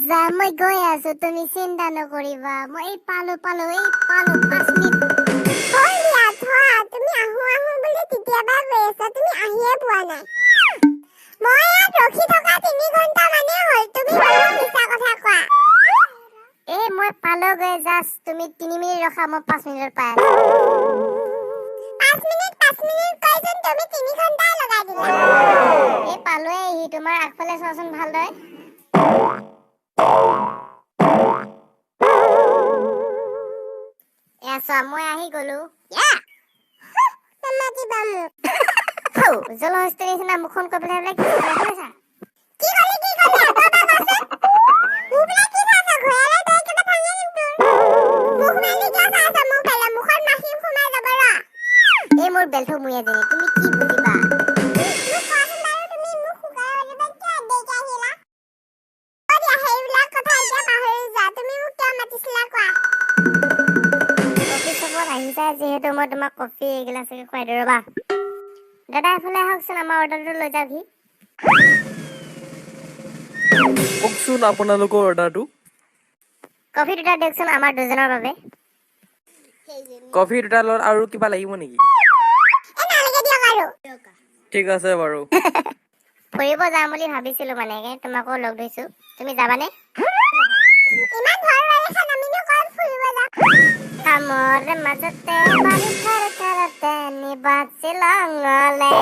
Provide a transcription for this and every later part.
যা মই গৈ আছো, তুমি চিন্তা নকৰিবা। মই পালো 5 মিনিট। হয় দিয়া, থোৱা। তুমি আহো আহো বুলি কেতিয়াবা কৈ আছা, তুমি আহিয়ে পোৱা নাই। মই ইয়াত ৰখি থকা 3 ঘণ্টা মানে হ'ল, তুমি বহুত মিছা কথা কোৱা। মই পালোগৈ, জাষ্ট তুমি 3 মিনিট ৰখা, মই 5 মিনিটত পাই আছো। 5 মিনিট কৈছোন, তুমি 3 ঘণ্টাই লগাই দিলা। পালোৱে, সি তোমাৰ আগফালে চোৱাচোন ভালদৰে। চোৱা, মই আহি গলো। নামাতিবা মোক। জলহস্তীৰ নিচিনা মুখখন কৈ পেলাই কি শুনিছা? কি ক'লি আকৌ এবাৰ কোৱাচোন। মোক বোলে কি চাইছা, ঘূৰাই তই কিবা ভাঙি দিম তোৰ। মুখ মেলি কিয় চাইছা মোক পেলে, মুখত মাখি সোমাই যাব ৰ। মোৰ বেলটো মুই এজনী, তুমি কি বুজিবা? মোক কোৱাচোন বাৰু, তুমি মোক শুকাই আহিবা কিয় দেৰিকে আহিলা? দিয়া, সেইবিলাক কথা এতিয়া পাহৰি যোৱা। তুমি মোক কিয় মাতিছিলা কোৱা? কফি চপত আহিছা যিহেতু মই তোমাক কফি এগিলাচকে খুৱাই দিওঁ ৰ'বা। দাদা এফালে আহকচোন, আমাৰ অৰ্ডাৰটো লৈ যাওঁহি। কওকচোন আপোনালোকৰ অৰ্ডাৰটো। কফি 2টা দিয়কচোন, আমাৰ 2জনৰ বাবে। কফি 2টাৰ লগত আৰু কিবা লাগিব নেকি? নালাগে দিয়ক আৰু। ঠিক আছে বাৰু। ফুৰিব যাম বুলি ভাবিছিলো মানে, তোমাকো লগ ধৰিছো। তুমি যাবানে? ইমান ঘৰ বাৰীখন আমিনো ক'ত ফুৰিব যাম? কামৰ মাজতে বাৰিষাৰ কালতে নিবাত শ্বিলঙলে।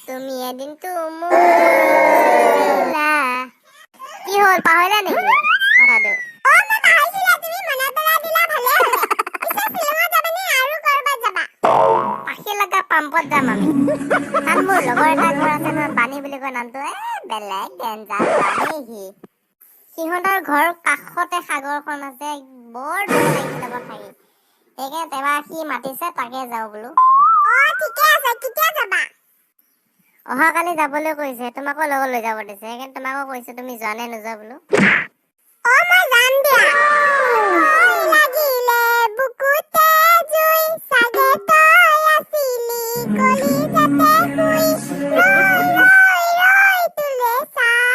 তুমি এদিনটো মোক কি হ'ল, পাহৰিলা নেকি কথাটো? মই পাহৰিছিলো, তুমি মনত পেলাই দিলা, ভালে হ'লে। পিছে শ্বিলঙত যাবানে আৰু ক'ৰবাত যাবা? পাখি লগা পাম্পত যাম আমি। তাত মোৰ লগৰ এটা ঘৰ আছে নহয়, বাণী বুলি কয় নামটো। বেলেগ ডেঞ্জাৰ সি। সিহঁতৰ ঘৰ কাষতে সাগৰখন আছে, বৰ ধুনীয়া লাগিছে লগত থাকি। সেইকাৰণে এবাৰ সি মাতিছে, তাকে যাওঁ বোলো। ঠিকে আছে, কেতিয়া যাবা? অহাকালি যাবলৈ কৈছে, তোমাকো লগত লৈ যাব দিছে। সেইকাৰণে তোমাকো কৈছো, তুমি যোৱা নে নোযোৱা বোলো। মই যাম দিয়া। লাগিলে বুকুতে জুই, চাগে তই আছিলি কলিজাতে শুই। ৰৈ ৰৈ ৰৈ তোলে চাওঁ।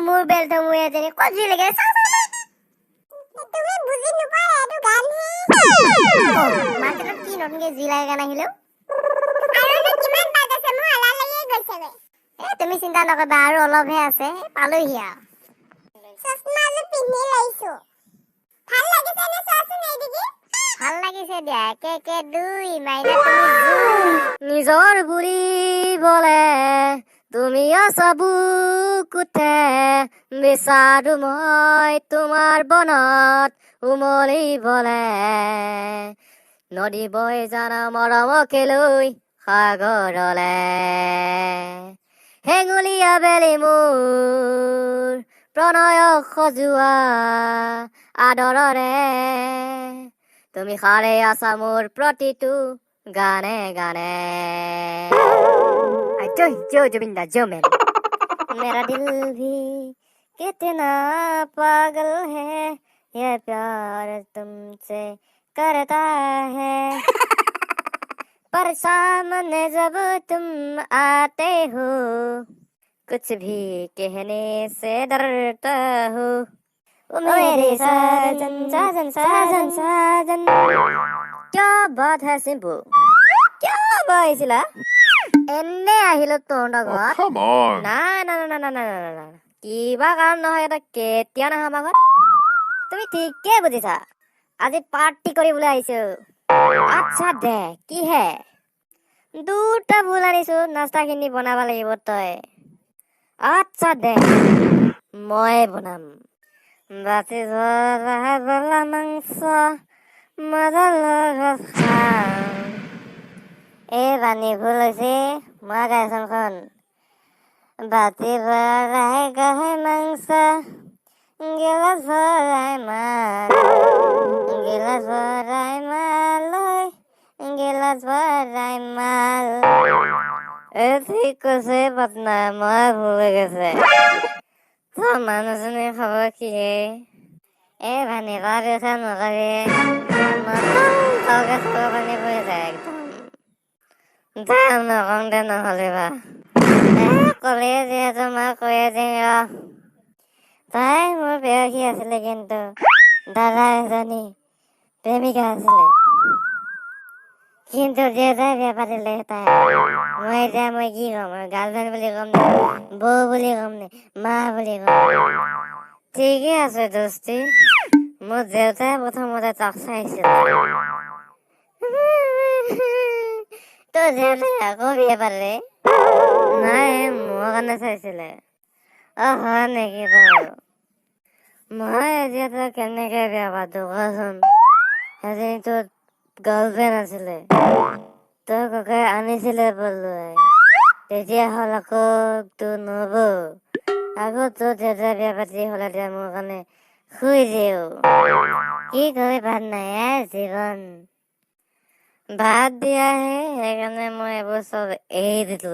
মোৰ বেলটো মুই এজনী ক'ত জুই লাগে? তুমি বুজি নোপোৱা, এইটো গানহে। মাৰ্কেটত কি নতুনকে জুই লাগে গান আহিলেও? আৰুনো কিমান বাট আছে, মোৰ এলাহ লাগিয়ে গৈছেগৈ। তুমি চিন্তা নকৰিবা, আৰু অলপহে আছে, পালোহি আৰু। চশমাযোৰ পিন্ধি লৈছো। ভাল লাগিছে নে চোৱাচোন এইদিকে। ভাল লাগিছে দিয়া, একে 2 মাইনা তুমি নিজৰ বুলিবলে তুমি আছা বুকুতে, বিচাৰো মই তোমাৰ বনত উমলিবলে। নদী বৈ জানা মৰমকে লৈ সাগৰলে, হেঙুলীয়া বেলি মোৰ প্ৰণয় সজোৱা আদৰৰে, তুমি সাৰে আছা মোৰ প্ৰতিটো গানে গানে। जो जुबिंदा जो मैं मेरा दिल भी कितना पागल है, ये प्यार तुमसे करता है, पर सामने जब तुम आते हो कुछ भी कहने से डरता हो। ओ मेरे साजन साजन साजन साजन। क्या बात है सिंपू, क्या बाइसिला? এনে আহিলো তহঁতৰ ঘৰত। না কিবা কাৰণ নহয়, এটা কেতিয়া নাহা আমাৰ ঘৰত? তুমি ঠিকে বুজিছা, আজি পাৰ্টি কৰিবলৈ আহিছো। আচ্ছা দে, কি হে? 2টা ফুল আনিছো, নাস্তাখিনি বনাব লাগিব তই। আচ্ছা দে, মই বনাম। বাতি যোৱা মাংস মজা লগত খাম। পানী ভুল হৈছে, মই গাইছোন শুন। বাতি ভৰাই গাহে মাংস, গিলাচ ভৰাই মাল, গিলাচ ভৰাই মাল, গিলাচ ভৰাই মাল। ঠিক কৈছে পাটনা, মই ভুল হৈ গৈছে। তোৰ মানুহজনী খবৰ কি? ভানি কথা নকবি, খবৰ পানী পৰি যায় একদম। যাম নকওঁ দে নহ'লে বা ক'লে যিহেতু মই কৈয়ে দিম ৰ তাই মোৰ প্ৰেয়সী আছিলে কিন্তু দাদা এজনী প্ৰেমিকা আছিলে কিন্তু দেউতাই বিয়া পাতিলে তাই মই কি ক'ম গাৰ্লফ্ৰেণ্ড বুলি ক'ম নে বৌ বুলি ক'ম নে মা বুলি ক'ম ঠিকে আছে দোস্তি মোৰ দেউতাই প্ৰথমতে তাক চাইছিল তোৰ দেউতাই আকৌ বিয়া পাতিলে নাই মোৰ কাৰণে চাইছিলে হয় নেকি বাৰু মই এতিয়া তই কেনেকে বিয়া পাতো কচোন এজনী তোৰ গাৰ্লফ্ৰেণ্ড আছিলে তোৰ ককাই আনিছিলে পলুৱাই তেতিয়া হ'ল আকৌ তোৰ নবৌ আকৌ তোৰ দেউতা বিয়া পাতি হ'লে এতিয়া মোৰ কাৰণে শুই দিও কি কৰি ভাত নাই জীৱন ভাত দিয়াহে সেইকাৰণে মই এইবোৰ চব এৰি দিলো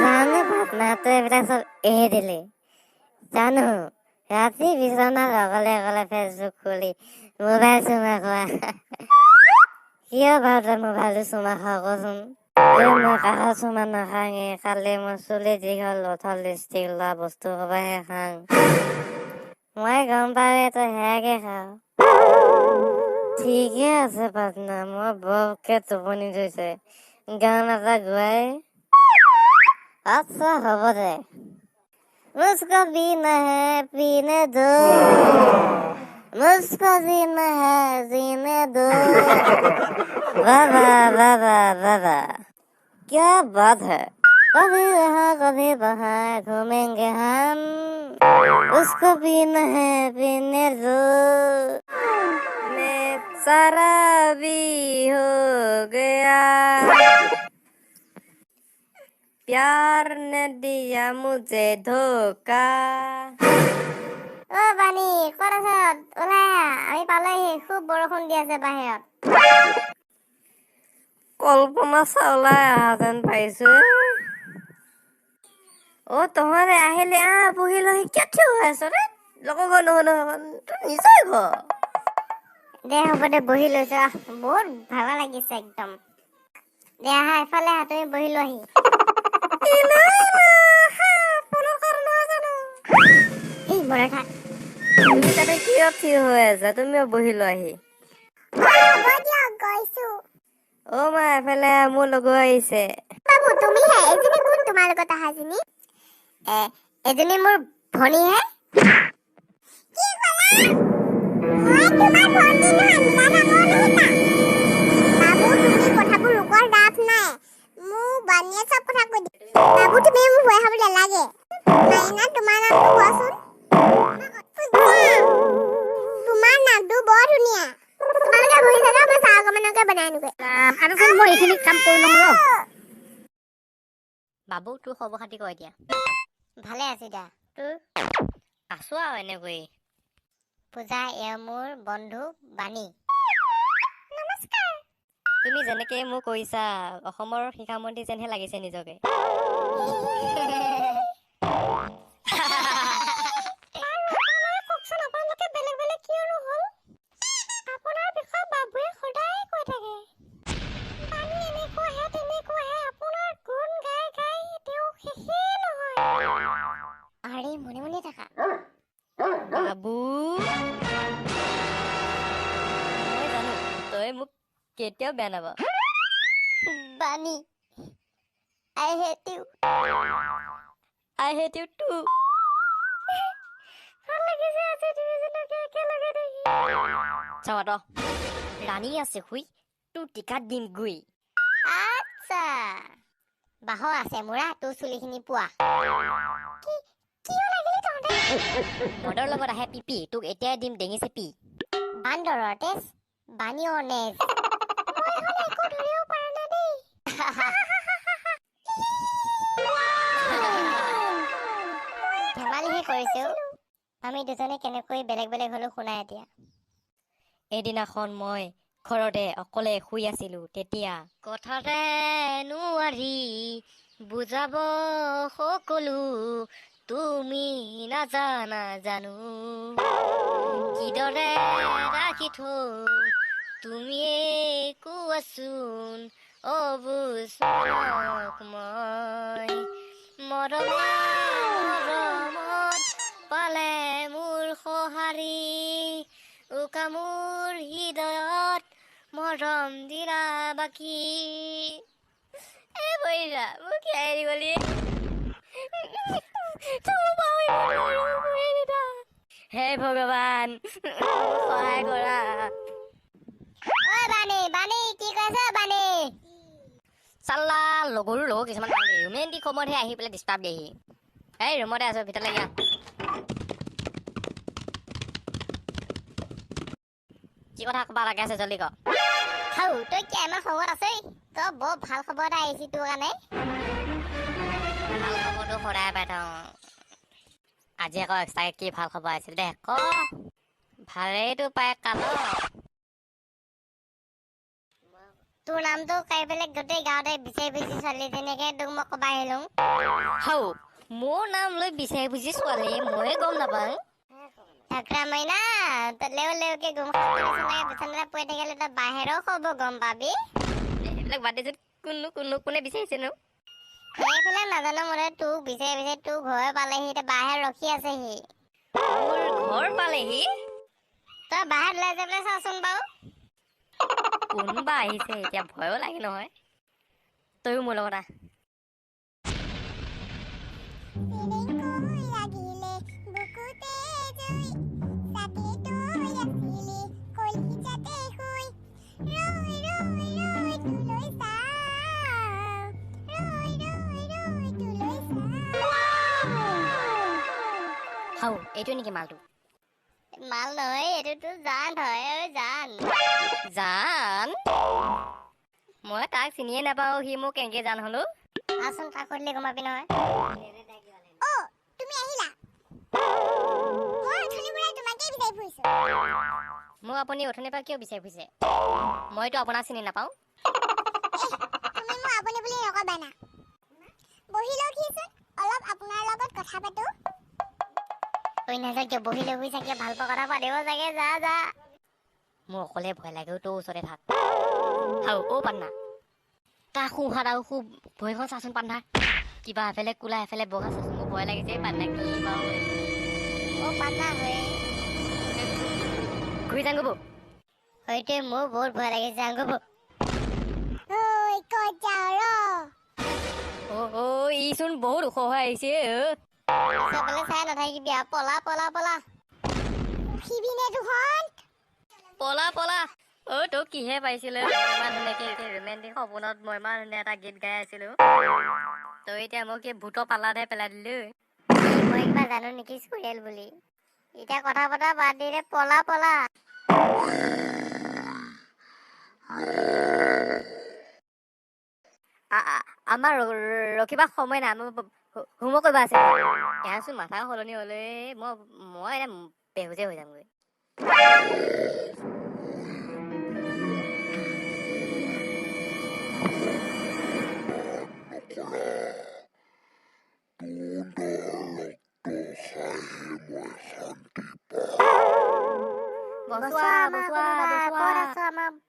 জানো ভাত নাতো এইবিলাক চব এৰি দিলি জানো ৰাতি বিচনাত অকলে অকলে ফেচবুক খুলি মোবাইল চুমা খোৱা কিয় বাৰু তই মোবাইলটো চুমা খাৱ কচোন মই কাষৰ চুমা নাখাঙে খালি মোৰ চুলি দীঘল লঠল লিপষ্টিক লোৱা বস্তু ক'বাহে খাং মই গম পাওঁ তই সেয়াকে খাৱ ঠিকে আছে পাটনা মই বৰকে টোপনি ধৰিছে গান এটা গোৱাই আচ্ছা হ'ব দে मुझको पीना है पीने दो मुझको जीना है जीने दो बाबा बाबा बाबा क्या बात है कभी वहाँ घूमेंगे हम उसको पीना है पीने दो मैं शराबी हो गया प्यार ने दिया मुझे धोखा অ বানি ক'ত আছ ওলাই আহ আমি পালেহি খুব বৰষুণ দি আছে বাহিৰত কল্পনা চাওলাই অহা যেন পাইছো অ তহঁতে আহিলি বহি লহি কিয় থিয় হৈ আছ ৰে লগৰ ঘৰ নহয় তোৰ নিজৰ ঘৰ দে হ'ব দে বহি লৈছো বহুত ভাল লাগিছে একদম দে আহা এফালে আহা তুমি বহি লোহি কিয় থিয় হৈ আছা তুমিও বহি লোৱাহি অ মা এফালে মোৰ লগৰ আহিছে বাবু তুমিহে এজনী কোন তোমাৰ লগত আহাজনী এজনী মোৰ ভনীহে কি ক'লা মই তোমাৰ ভণ্টি নহয় মিলা ডাঙৰ নহতা বাবু তুমি কথাবোৰ লোকৰ দাঁত নাই মোক বানিয়ে চব কথা কৈ দিয়ে বাবু তুমি মোক ভয় খাব নালাগে মাইনা তোমাৰ নামটো কোৱাচোন তোমাৰ নামটো বৰ ধুনীয়া তোমালোকে বহি থাকা মই চাহ অকমানকে বনাই আনোগৈ আৰু মই এইখিনি কাম কৰি ল'ম ৰ বাবু তোৰ খবৰ খাতি ক এতিয়া ভালে আছি দা তোৰ আছো আৰু এনেকৈ পূজা এয়া মোৰ বন্ধু বাণী নমস্কাৰ তুমি যেনেকে মোক কৈছা অসমৰ শিক্ষামন্ত্ৰী যেনহে লাগিছে নিজকে মনে মনে থাকা বাবু মই জানো তই মোক কেতিয়াও বেয়া নাপাৱ বাণী I hate you too ভাল লাগিছে আজি দুইজনকে একেলগে দেখি চাওঁত ৰাণী আছে শুই তোৰ টিকাত দিম গুই আচ্ছা বাহ আছে মোৰা তোৰ চুলিখিনি পোৱা মদৰ লগত আহে পিপি তোক এতিয়াই দিম ডেঙি চেপি বান্দৰৰ তেজ বাণীৰ নেজ মই হলে একো ধৰিব পৰা নাই দেই ধেমালিহে কৰিছো আমি দুজনে কেনেকৈ বেলেগ বেলেগ হলো শুনা এতিয়া এদিনাখন মই ঘৰতে অকলে শুই আছিলো তেতিয়া কথাতে নোৱাৰি বুজাব সকলো তুমি নাজানা জানো কিদৰে ৰাখি থওঁ তুমিয়ে কোৱাচোন অবুজক মই মৰমে মৰমত পালে মোৰ সঁহাৰি উকা মোৰ হৃদয়ত মৰম দিলা বাকী বৈৰা মোক খেয়াই দিবলি হে ভগৱান সহায় কৰা ঐ বাণী বাণী কি কৈছ বাণী চাল্লা লগৰো লগৰ কিছুমান ৰোমেণ্টিক সময়তহে আহি পেলাই ডিষ্টাৰ্ব দিয়েহি এই ৰুমতে আছো ভিতৰলৈ গিয়া কি কথা ক'বা লাগে আছে জল্দি ক হাউ তই কি আমাৰ খবৰ আছে তই বৰ ভাল খবৰ এটা আহিছি তোৰ কাৰণে ভাল খবৰটো সদায় পাই থওঁ আজি আকৌ এক্সট্ৰাকে কি ভাল খবৰ আছিল দে ক ভালেইটো পাই কাল তোৰ নামটো কাই পেলাই গোটেই গাঁৱতে বিচাৰি বুজি ছোৱালীজনীকে তোক মই কবা আহিলো হাউ মোৰ নাম লৈ বিচাৰি বুজি ছোৱালী ময়ে গম নাপাওঁ ঠাকৰা মাইনা তই লেও লেওকে গুম খাতি নিচিনাকে বিচনাতে পৰি থাকিলে তই বাহিৰৰ খবৰ গম পাবি এইবিলাক বাদ দিছো কোনে বিচাৰিছেনো সেইফালে নাজানো মতে তোক বিচাৰি বিচাৰি তোৰ ঘৰ পালেহি এতিয়া বাহিৰত ৰখি আছেহি মোৰ ঘৰ পালেহি তই বাহিৰত লৈ যাবলৈ চাচোন বাৰু কোনোবা আহিছে এতিয়া ভয়ো লাগে নহয় তইও মোৰ লগত আহ হাউ এইটো নেকি মালটো মাল নহয় এইটোতো জান হয় ঐ জান জান মই তাক চিনিয়ে নাপাওঁ সি মোক কেনেকে জান হলো আচোন তাক সুধিলে গম পাবি নহয় অ' তুমি আহিলা মই অথনিৰ পৰা তোমাকেই বিচাৰি ফুৰিছো মোক আপুনি অথনিৰ পৰা কিয় বিচাৰি ফুৰিছে মইতো আপোনাক চিনি নাপাওঁ তুমি মোক আপুনি বুলি নকবা না বহি লওকহিচোন অলপ আপোনাৰ লগত কথা পাতো তই নাযায় কিয় বহি লৈ চাগে ভাল পোৱা কথা পাতিব চাগে যা যা মোৰ অকলে ভয় লাগেও তোৰ ওচৰতে থাক হাউ অ' পান্না তাৰ সোঁহাত আৰু সু ভৰিখন চাচোন পান্না কিবা এফালে কোলা এফালে বগা চাচোন মোৰ ভয় লাগিছে পান্না কি বাৰু অ পাতা হয় ঘূৰি যাং গ'ব হয়তো মোৰ বহুত ভয় লাগিছে আংগুব ঐ ক'ত যাওঁ ইচোন বহুত ওখ হৈ আহিছে চাবলৈ চাই নাথাকিবি আৰু পলা পলা পলা উঠিবিনে দুখন পলা পলা তোক কিহে পাইছিলে ইমান ধুনীয়াকে ৰোমেণ্টিক সপোনত মই ইমান ধুনীয়া এটা গীত গাই আছিলো তই এতিয়া মোক এই ভূতৰ পাল্লাতহে পেলাই দিলো মই কিবা জানো নেকি চুৰেল বুলি এতিয়া কথা পতা বাদ দিলে পলা পলা আমাৰ ৰখিবা সময় নাই আমাৰ হোমৱৰ্ক কৰিব আছে এয়াচোন মাথা সলনি হলে মই বেহুজে হৈ যামগৈ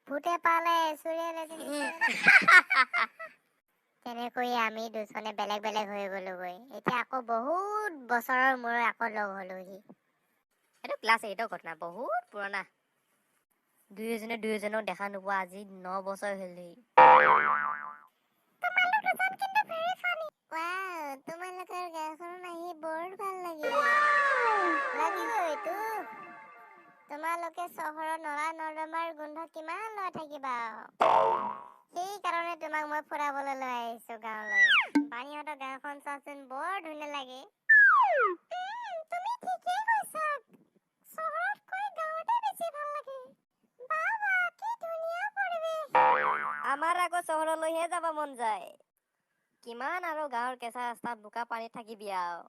ভূতে পালে তেনেকৈ আমি দুজনে বেলেগ বেলেগ হৈ গলোগৈ এতিয়া আকৌ বহুত বছৰৰ মূৰত আকৌ লগ হলোহি এইটো ক্লাছ 8ৰ ঘটনা বহুত পুৰণা দুয়োজনক দেখা নোপোৱা আজি 9 বছৰ হ'লেই তোমালোকৰ গাঁওখনত আহি বৰ ভাল লাগিল এইটো তোমালোকে চহৰৰ নলা নৰ্দমাৰ গোন্ধ কিমান লৈ থাকিবা সেইকাৰণে তোমাক মই ফুৰাবলৈ লৈ আহিছো গাঁৱলৈ বাণীহঁতৰ গাঁওখন চাচোন বৰ ধুনীয়া লাগে তুমি ঠিকেই কৈছা চহৰতকৈ গাঁৱতে বেছি ভাল লাগে বাবা কি ধুনীয়া পৰিৱেশ আমাৰ আকৌ চহৰলৈহে যাব মন যায় কিমান আৰু গাঁৱৰ কেঁচা ৰাস্তাত বোকা পানীত থাকিবি আৰু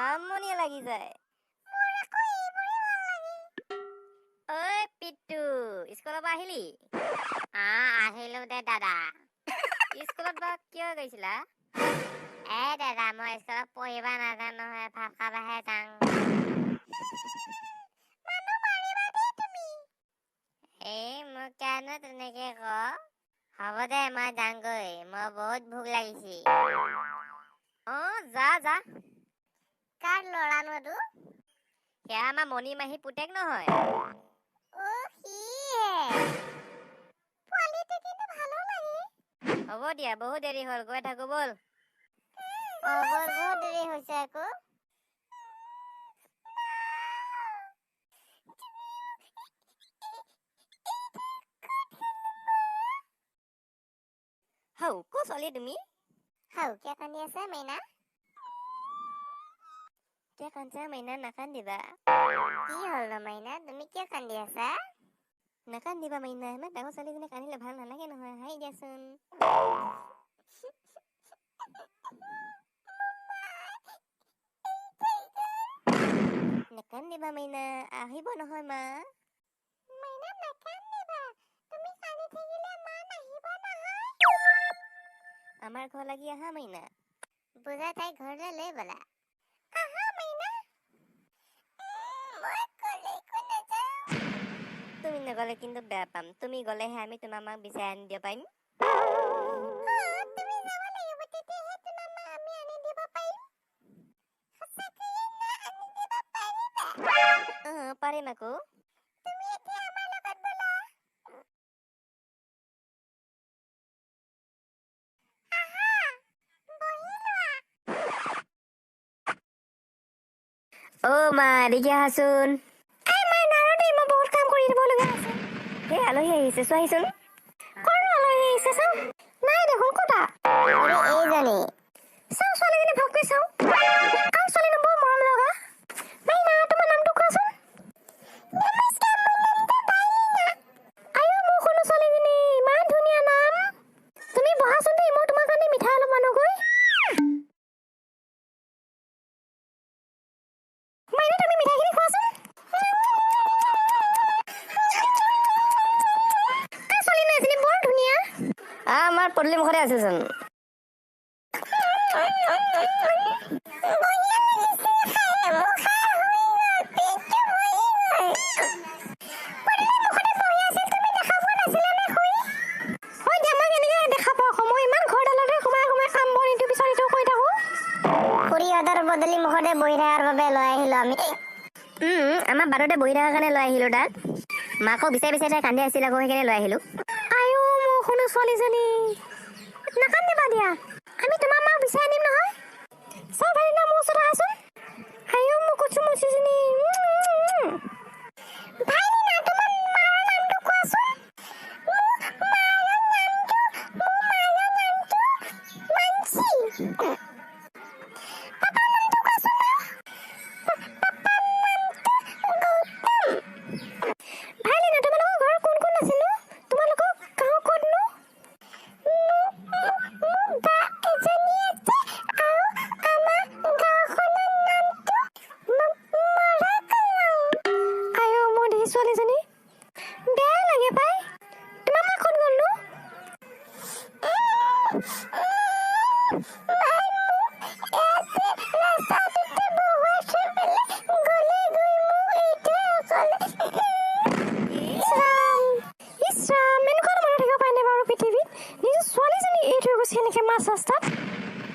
আমনি লাগি যায় ঐ পিট্টু স্কুলৰ পৰা আহিলি আহিলো দে দাদা স্কুলত বা কিয় গৈছিলা দাদা মই স্কুলত পঢ়িবা নাজানো নহয় ভাত খাবাহে যাওঁ মোক কেনে তেনেকে ক হ'ব দে মই যাংগৈ মই বহুত ভোক লাগিছে যা যা কাৰ ল'ৰানো এইটো সেয়া আমাৰ মণি মাহী পুতেক নহয় সিহে পোৱালিটো কিন্তু ভালো লাগে হ'ব দিয়া বহুত দেৰি হ'ল গৈ থাকো ব'ল বহুত দেৰি হৈছে আকৌ হৌ ক'ত ছোৱালী তুমি হাউকিয়া কান্দি আছে মেইনা কিয় কান্দা মাইনা নাকান্দিবা কি হ'ল ন মাইনা তুমি কিয় কান্দি আছা নাকান্দিবা মাইনা ইমান ডাঙৰ ছোৱালীজনী কান্দিলে ভাল নালাগে নহয় হাঁহি দিয়াচোন নাকান্দিবা মাইনা আহিব নহয় মা মাইনা নাকান্দিবা তুমি কান্দি থাকিলে মা নাহিব নহয় আমাৰ ঘৰ লাগি আহা মাইনা বুজাই তাই ঘৰলৈ লৈ বলা আহা মাইনা মই কলৈকো নাযাওঁ তুমি নগলে কিন্তু বেয়া পাম তুমি গলেহে আমি তোমাৰ মাক বিচাৰি আনি দিব পাৰিম তুমি যাব লাগিব তেতিয়াহে তোমাৰ মা আমি আনি দিব পাৰিম সঁচাকৈয়ে না আনি দিব পাৰিবা পাৰিম আকৌ তুমি এতিয়া আমাৰ লগত বলা আহা বহি লোৱা মা এদিকে আহাচোন মই নাৰো দেই মই বহুত কাম কৰি দিব লগা আছে সেই আলহী আহিছে চোৱাহিচোন ক'ৰ আলহী আহিছে চাওঁ নাই দেখোন ক'তা এইজনী চাওঁ ছোৱালীজনী ভালকৈ চাওঁ আৰু ছোৱালীজনী বৰ মৰম লগা মাইনা তোমাৰ নামটো কোৱাচোন আইও মোৰ সৰু ছোৱালীজনী ইমান ধুনীয়া নাম তুমি বহাচোন দেই মই তোমাৰ কাৰণে মিঠাই অলপ আনোগৈ মাইনা তুমি মিঠাইখিনি খোৱাচোন ছোৱালীজনী এজনী বৰ ধুনীয়া আমাৰ পদূলি মুখতে আছেচোন খুৰীহঁতৰ বদলি মুখতে বহি থকাৰ বাবে লৈ আহিলো আমি আমাৰ বাটতে বহি থকাৰ কাৰণে লৈ আহিলো তাক মাকো বিচাৰি বিচাৰি তাই কান্দি আছিল আকৌ সেইকাৰণে লৈ আহিলো আইও মোৰ সৰু ছোৱালীজনী নাকান্দিবা দিয়া আমি তোমাৰ মাক বিচাৰি আনিম নহয় চাওঁ ভাইনা মোৰ ওচৰত আহাচোন আইও মোৰ কচু মুচিজনী ভাইনা তোমাৰ মাৰ নামটো কোৱাচোন মোৰ মাৰ নামটো মানসী ভাইলিনা তোমালোকৰ ঘৰত কোন কোন আছেনো তোমালোকৰ গাঁও ক'তনো বা এজনী আছে আৰু আমাৰ গাঁওখনৰ নামটো মৰাকলং আইও মোৰ দেহি ছোৱালীজনী বেয়া লাগে পাই তোমাৰ মা ক'ত গ'লনো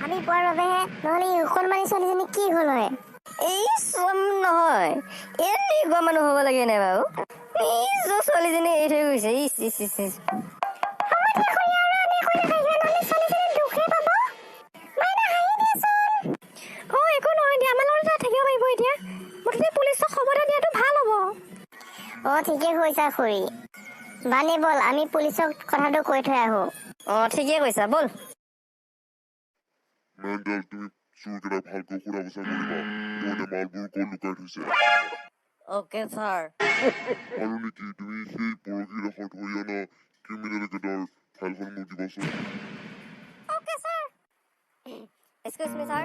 আমি পোৱাৰ বাবেহে নহ'লে এই অকণমানি ছোৱালীজনী কি হ'ল হয় নহয় এনেই গোৱা মানুহ হ'ব লাগে নাই বাৰু ছোৱালীজনী এৰি থৈ গৈছে একো নহয় দিয়া আমাৰ লগত থাকিব পাৰিব এতিয়া মুঠতে পুলিচক খবৰ এটা দিয়াটো ভাল হ'ব ঠিকে কৈছা খুৰী বানি বল আমি পুলিচক কথাটো কৈ থৈ আহো ঠিকে কৈছা ব'ল মেণ্ডেল তুমি চুৰকেইটা ভালকৈ সুধা বচা কৰিবা সিহঁতে মালবোৰ ক'ত লুকাই থৈছে অ'কে ছাৰ আৰু নেকি তুমি সেই পৰহি ৰেকৰ্ড হৈ অনা ক্ৰিমিনেল কেইটাৰ ফাইলখন মোক দিবাচোন অ'কে ছাৰ এক্সকিউজ মি ছাৰ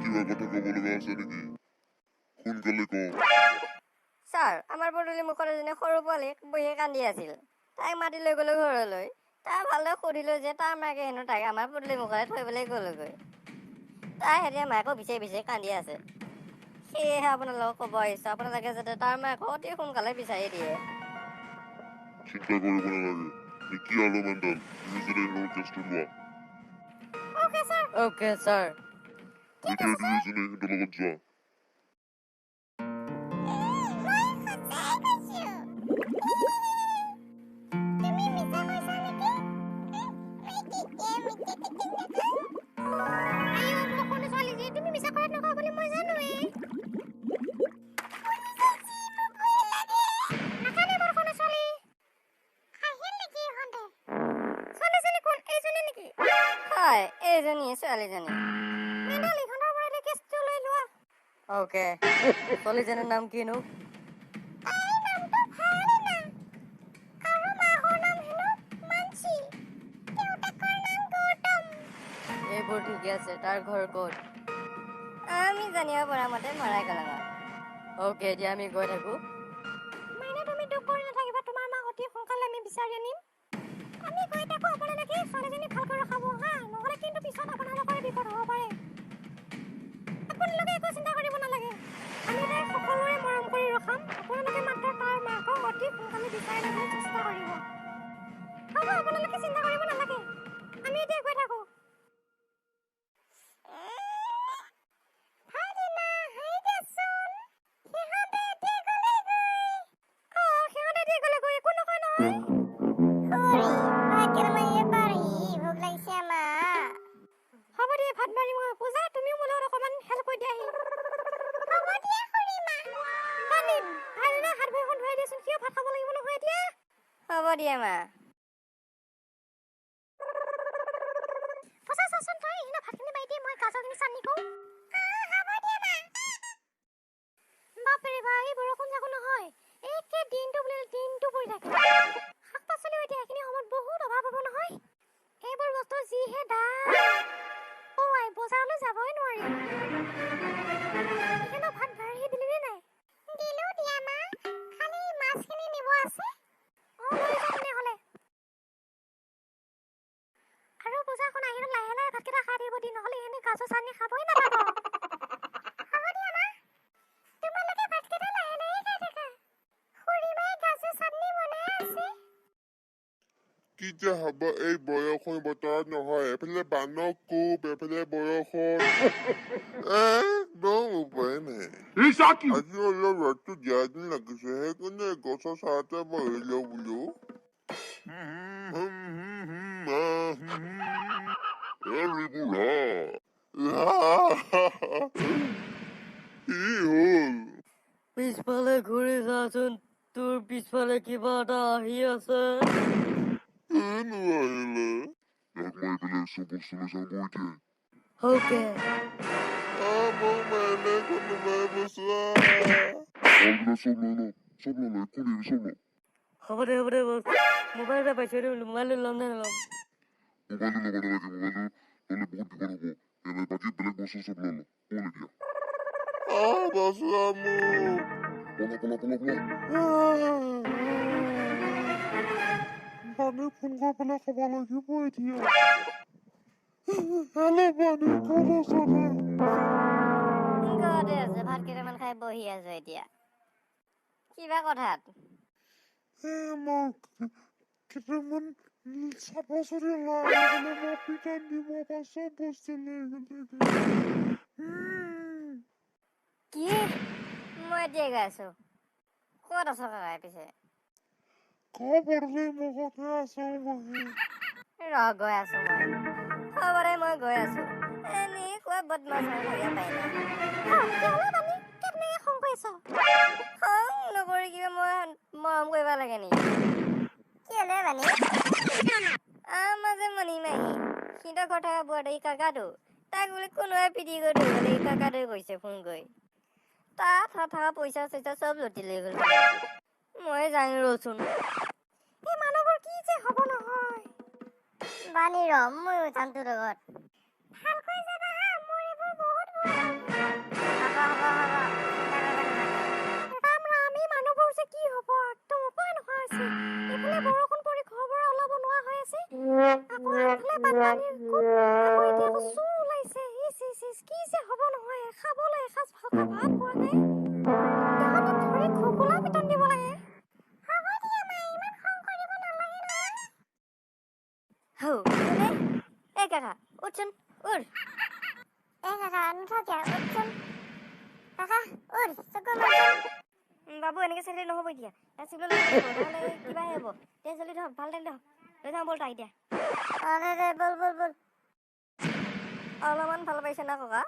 কিবা কথা ক'ব লগা আছে নেকি সোনকালে কওঁ ছাৰ আমাৰ পদূলি মুখত এজনী সৰু পোৱালীক বহিয়ে কান্দি আছিল তাইক মাতি লৈ গ'লো ঘৰলৈ তাই ভালদৰে সুধিলো যে তাৰ মাকে হেনো তাইক আমাৰ পদূলি মুখতে থৈ গ'লগৈ তাই এতিয়া মাকো বিচাৰি বিচাৰি কান্দি আছে সেয়েহে আপোনালোকক ক'ব আহিছোঁ আপোনালোকে যাতে তাৰ মাকক অতি সোনকালে বিচাৰি দিয়ে চিন্তা কৰিব নালাগে Nikki Alomandal, duizene সিহঁতৰ কেছটো লোৱা। Okay sir. এতিয়া দুয়োজনে সিহঁতৰ লগত যোৱা। হয় এইজনীয়ে ছোৱালীজনী অ'কে ছোৱালীজনীৰ নাম কিনো এইবোৰ ঠিকে আছে তাৰ ঘৰ ক'ত আমি জানিব পৰা মতে মৰাই কলঙত অ'কে এতিয়া আমি গৈ থাকো তুমি দুখ কৰি নাথাকিবা তোমাৰ মাক অতি সোনকালে আমি বিচাৰি আনিম আমি গৈ থাকো আপোনালোকে ছোৱালীজনী ভালকৈ ৰখাব হা নহ'লে কিন্তু পিছত আপোনালোকৰ বিপদ হ'ব পাৰে আপোনালোকে একো চিন্তা কৰিব নালাগে আমি তাইক সকলোৰে মৰম কৰি ৰখাম আপোনালোকে মাত্ৰ তাৰ মাকক অতি সোনকালে বিচাৰি আনিবলৈ চেষ্টা কৰিব হ'ব আপোনালোকে চিন্তা কৰিব নালাগে আমি এতিয়া গৈ থাকো হ'ব দিয়া মা বাপৰে ভাই বৰষুণ যাকো নহয় একে দিনটো পৰি থাকে শাক পাচলি এতিয়া এইখিনি সময়ত বহুত অভাৱ হ'ব নহয় এইবোৰ বস্তু যিহে দাম বজাৰলৈ যাবই নোৱাৰি ভাত বাঢ়ি দিলি নে নাই দিলো দিয়া মা খালি মাছখিনি নিব আছে লৈ যাম নহ'লে আৰু বজাৰখন আহিলে লাহে লাহে ভাতকেইটা খাই দিব দি নহ'লে এনে গাজৰ চাটনি খাবই নাপাব হ'ব দিয়া মা তোমালোকে ভাতকেইটা লাহে লাহে খাই থাকা খুৰীমাই গাজৰ চাটনি বনাই আছে কি যে হ'ব এই বৰষুণ বতৰত নহয় এফালে বানৰ কোব এফালে বৰষুণ একদম উপায় নাই আজি অলপ ৰ'দটো দিয়া যেন লাগিছে সেইকাৰণে গছৰ ছাঁতে বহি লওঁ বোলো কি হ'ল পিছফালে ঘূৰি চাচোন তোৰ পিছফালে কিবা এটা আহি আছে কিনো আহিলে ইয়াক মই এইফালে চব বস্তু লৈ যাওঁ এতিয়া অ'কে মোক মানে কোনোবাই বচোৱা চব লৈ ল একো নিবি চব ল হ'ব দে বছ মোবাইল এটা পাইছোঁ মোবাইলটো ল'ম নে নল'ম মোবাইলটো ল'ব নালাগে মোবাইলটো ল'লে বহুত বিপদ হ'ব এনে বাকী বেলেগ বস্তু চব লৈ ল বল এতিয়া বচোৱা মোক পানী ফোন কৰি পেলাই খাব লাগিব এতিয়া হেল্ল' পানী ক'ত আছ ঘৰতে আছে ভাত কেইটামান খাই বহি আছো এতিয়া কিবা কথাত মই কেইটামান চাব চুৰি লৈ মই পিঠাত দিব পৰা চব বস্তু লৈ কি মই এতিয়া গৈ আছো ক'ত আছ কাকাই পিছে খবৰলৈ মুখতে আছো গৈ আছো মই খবৰে মই গৈ আছো এনেকুৱা বদমাছ হৈ পাৰিলা খং নকৰি কিবা মই মৰম কৰিব লাগে নি কেলে বানি আমাৰ যে মণি মাহী সিহঁতৰ ঘৰত থকা বোৱাৰী কাকাটো তাক বোলে কোনোবাই পিটি কৰি ধৰিবলৈ কাকাটোৱে কৈছে ফোন কৰি তাত থকা পইচা চইচা চব লুটি লৈ গ'ল মই জানি ৰচোন এই মানুহবোৰ কি যে হ'ব নহয় বানি ৰম ময়ো যাম তোৰ লগত ভালকৈ যাবা হা মোৰ এইবোৰ বহুত ৰাম এই মানুহবোৰ যে কি হ'ব একদম উপায় নোহোৱা হৈছে এইফালে বৰষুণ পৰি ঘৰবোৰ ওলাব নোৱাৰা হৈ আছে আকৌ আগফালে বানপানীৰ কোব আকৌ এতিয়া আকৌ চোৰ ওলাইছে কি যে হ'ব নহয় খাবলৈ এসাঁজ ভালকৈ ভাত পোৱা নাই তাহাঁতক ধৰি খোকোলা পিটন দিব লাগে উঠ কাকা নুঠাও কিয় উঠচোন কাকা উঠ চকু মাৰচোন বাবু এনেকে চালিলে নহ'ব এতিয়া চিভিললৈ নহ'লে কিবাহে হ'ব দে জল্দি ধৰ ভাল দে লৈ যাওঁ ব'ল তাই এতিয়া দে বল বল বল অলপমান ভাল পাইছে না ককা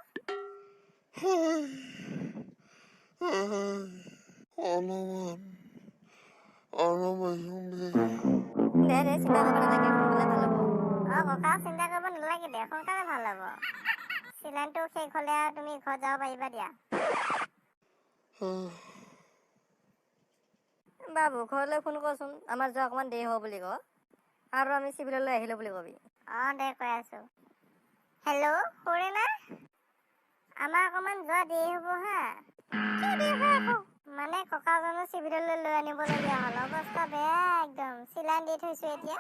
দে চিন্তা কৰিব নালাগে সোনকালে ভাল হ'ব ককা চিন্তা কৰিব নালাগে দে সোনকালে ভাল হ'ব চিলাইনটো শেষ হ'লে আৰু তুমি ঘৰত যাব পাৰিবা দিয়া বাবু ঘৰলৈ ফোন কৰচোন আমাৰ যোৱা অকণমান দেৰি হ'ব বুলি ক আৰু আমি চিভিললৈ আহিলোঁ বুলি কবি দে কৈ আছো হেল্ল' খুৰীমা আমাৰ অকণমান যোৱা দেৰি হ'ব হা মানে ককাজনো চিভিললৈ লৈ আনিবলগীয়া হ'ল অৱস্থা বেয়া একদম চিলাইন দি থৈছো এতিয়া